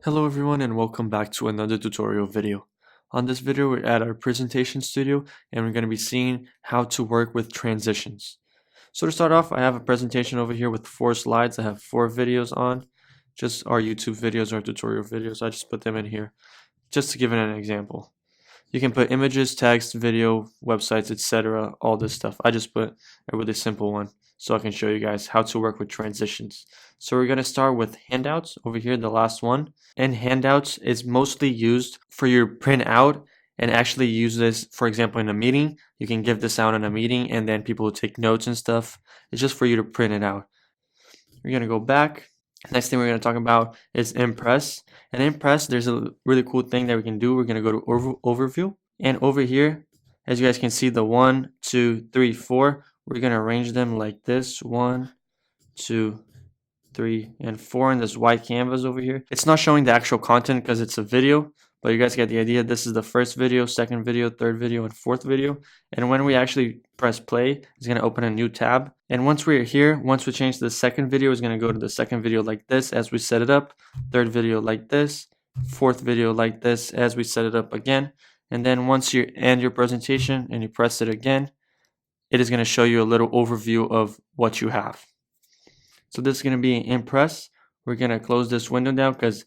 Hello everyone and welcome back to another tutorial video. On this video we're at our presentation studio and we're going to be seeing how to work with transitions. So to start off, I have a presentation over here with 4 slides. I have 4 videos on, just our YouTube videos or tutorial videos. I just put them in here just to give it an example. You can put images, text, video, websites, etc. all this stuff. I just put a really simple one so I can show you guys how to work with transitions. So we're going to start with handouts over here, the last one. And handouts is mostly used for your print out and actually use this, for example, in a meeting. You can give this out in a meeting and then people will take notes and stuff. It's just for you to print it out. We're going to go back. Next thing we're going to talk about is Impress. And Impress, there's a really cool thing that we can do. We're going to go to Overview. And over here, as you guys can see, the 1, 2, 3, 4, we're going to arrange them like this. 1, 2, 3, and 4 in this white canvas over here. It's not showing the actual content because it's a video, but you guys get the idea. This is the first video, second video, third video, and fourth video. And when we actually press play, it's going to open a new tab. And once we're here, once we change to the second video, it's going to go to the second video like this as we set it up, third video like this, fourth video like this as we set it up again. And then once you end your presentation and you press it again, it is going to show you a little overview of what you have. So this is going to be Impress. We're going to close this window down because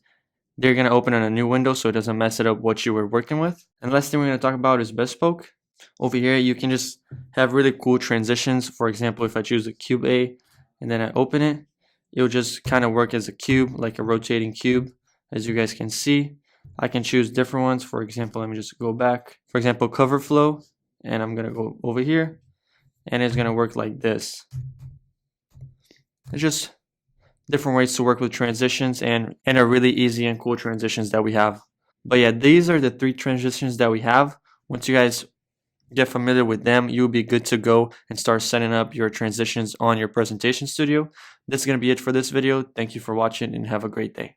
they're going to open in a new window so it doesn't mess it up what you were working with. And the last thing we're going to talk about is Bespoke. Over here, you can just have really cool transitions. For example, if I choose a cube A and then I open it, it'll just kind of work as a cube, like a rotating cube, as you guys can see. I can choose different ones. For example, let me just go back. For example, cover flow, and I'm going to go over here, and it's going to work like this. It's just different ways to work with transitions and are really easy and cool transitions that we have. But yeah, these are the 3 transitions that we have. Once you guys get familiar with them, you'll be good to go and start setting up your transitions on your presentation studio. This is going to be it for this video. Thank you for watching and have a great day.